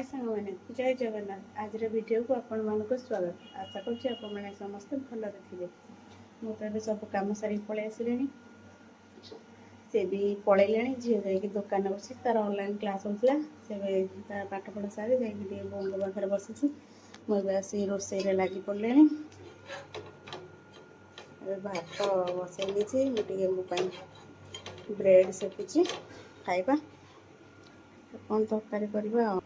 ସାଙ୍ଗମାନେ ଜୟ ଜଗନ୍ନାଥ। ଆଜିର ଭିଡ଼ିଓକୁ ଆପଣମାନଙ୍କୁ ସ୍ୱାଗତ। ଆଶା କରୁଛି ଆପଣମାନେ ସମସ୍ତେ ଭଲରେ ଥିବେ। ମୁଁ ତ ଏବେ ସବୁ କାମ ସାରିକି ପଳେଇ ଆସିଲିଣି। ସେ ବି ପଳେଇଲେଣି। ଝିଅ ଯାଇକି ଦୋକାନ ବସି ତାର ଅନଲାଇନ୍ କ୍ଲାସ୍ ହେଉଥିଲା। ସେ ତା ପାଠପଢ଼ା ସାରି ଯାଇକି ଟିକେ ବୋଉଙ୍କ ପାଖରେ ବସିଛି। ମୁଁ ଏବେ ଆସି ରୋଷେଇରେ ଲାଗି ପଡ଼ିଲେଣି। ଏବେ ଭାତ ବସାଇ ଦେଇଛି। ମୁଁ ଟିକେ ମୋ ପାଇଁ ବ୍ରେଡ଼୍ ସେକୁଛି ଖାଇବା। କ'ଣ ତରକାରୀ କରିବା ଆଉ।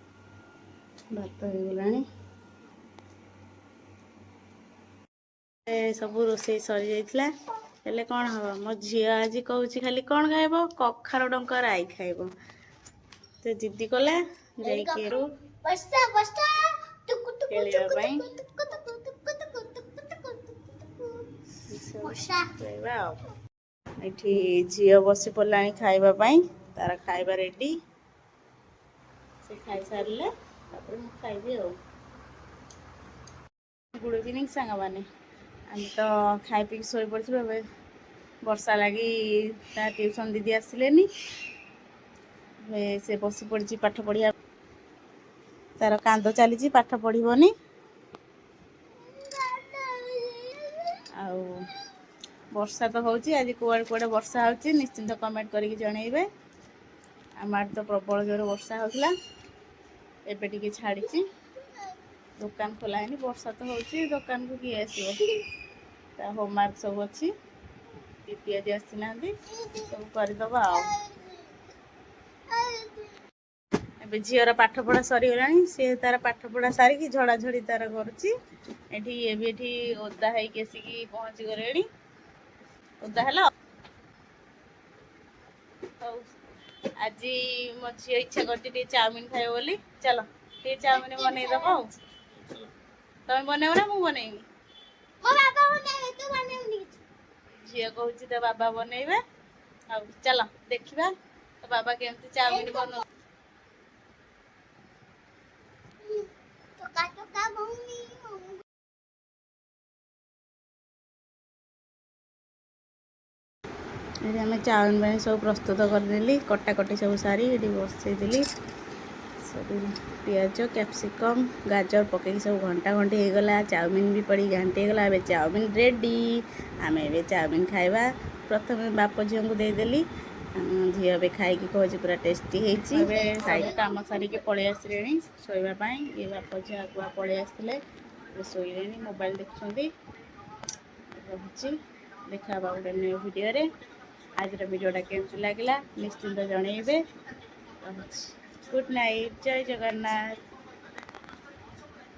ଭାତ ହେଇଗଲାଣି। ସବୁ ରୋଷେଇ ସରି ଯାଇଥିଲା। ହେଲେ କ'ଣ ହବ, ମୋ ଝିଅ ଆଜି କହୁଛି ଖାଲି କ'ଣ ଖାଇବ, କଖାରୁ ଡଙ୍କା ରାଇ ଖାଇବ। ସେ ଜିଦ୍ଦି କଲା ଯାଇକି ଖେଳିବା ପାଇଁ ଖାଇବା ଆଉ। ଏଠି ଝିଅ ବସି ପଡ଼ିଲାଣି ଖାଇବା ପାଇଁ। ତାର ଖାଇବା ରେଡ଼ି। ସେ ଖାଇସାରିଲେ ତାପରେ ମୁଁ ଖାଇବି ଆଉ। ଗୁଡ୍ ଇଭିନିଂ ସାଙ୍ଗମାନେ। ଆମେ ତ ଖାଇ ପିଇକି ଶୋଇପଡ଼ିଥିଲୁ। ଏବେ ବର୍ଷା ଲାଗି ତା ଟ୍ୟୁସନ୍ ଦିଦି ଆସିଲେନି। ସେ ବସି ପଡ଼ିଛି ପାଠ ପଢ଼ିବା। ତାର କାନ୍ଦ ଚାଲିଛି, ପାଠ ପଢ଼ିବନି। ଆଉ ବର୍ଷା ତ ହେଉଛି। ଆଜି କୁଆଡ଼େ କୁଆଡ଼େ ବର୍ଷା ହେଉଛି ନିଶ୍ଚିନ୍ତ କମେଣ୍ଟ କରିକି ଜଣାଇବେ। ଆମ ଆଡ଼େ ତ ପ୍ରବଳ ଜୋରେ ବର୍ଷା ହେଉଥିଲା। ଏବେ ଟିକେ ଛାଡ଼ିଛି। ଦୋକାନ ଖୋଲା ହେଇନି, ବର୍ଷା ତ ହେଉଛି। ଦୋକାନକୁ କିଏ ଆସିବ? ତା ହୋମୱାର୍କ ସବୁ ଅଛି। ଦିଦି ଆଜି ଆସିନାହାନ୍ତି, ସବୁ କରିଦେବା ଆଉ। ଏବେ ଝିଅର ପାଠପଢ଼ା ସରିଗଲାଣି। ସିଏ ତାର ପାଠପଢ଼ା ସାରିକି ଝଡ଼ାଝଡ଼ି ତାର କରୁଛି। ଏଠି ଓଦା ହେଇକି ଆସିକି ପହଞ୍ଚି ଗଲେଣି। ଓଦା ହେଲ? ହଉ। ଆଜି ମୋ ଝିଅ ଇଚ୍ଛା କରୁଛି ଟିକେ ଚାଉମିନ ଖାଇବ ବୋଲି। ଚାଲ ଟିକେ ଚାଉମିନ ବନେଇଦବ ଆଉ। ତମେ ବନେଇବ ନା ମୁଁ ବନେଇବି? ଝିଅ କହୁଛି ତା ବାବା ବନେଇବେ। ଆଉ ଚାଲ ଦେଖିବା ତା ବାବା କେମିତି ଚାଉମିନ ବନଉ। ଏଠି ଆମେ ଚାଉମିନ ପାଇଁ ସବୁ ପ୍ରସ୍ତୁତ କରିଦେଲି। କଟାକଟି ସବୁ ସାରି ଏଠି ବସେଇଦେଲି। ସବୁ ପିଆଜ, କ୍ୟାପ୍ସିକମ୍, ଗାଜର ପକେଇକି ସବୁ ଘଣ୍ଟା ଘଣ୍ଟି ହେଇଗଲା। ଚାଉମିନ ବି ପଡ଼ିକି ଘାଣ୍ଟି ହେଇଗଲା। ଏବେ ଚାଉମିନ ରେଡ଼ି। ଆମେ ଏବେ ଚାଉମିନ ଖାଇବା। ପ୍ରଥମେ ବାପ ଝିଅଙ୍କୁ ଦେଇଦେଲି। ଝିଅ ଏବେ ଖାଇକି କହୁଛି ପୁରା ଟେଷ୍ଟି ହେଇଛି। ଏବେ ସବୁ କାମ ସାରିକି ପଳେଇ ଆସିଲେଣି ଶୋଇବା ପାଇଁ। ଇଏ ବାପ ଝିଅ ଆଗୁଆ ପଳେଇ ଆସିଥିଲେ। ଏବେ ଶୋଇଲେଣି, ମୋବାଇଲ ଦେଖୁଛନ୍ତି। ରହୁଛି, ଦେଖା ହେବା ଗୋଟେ ନ୍ୟୁ ଭିଡ଼ିଓରେ। ଆଜିର ଭିଡ଼ିଓଟା କେମିତି ଲାଗିଲା ନିଶ୍ଚିନ୍ତ ଜଣାଇବେ। ରହୁଛି। Good night. ଜୟ ଜଗନ୍ନାଥ।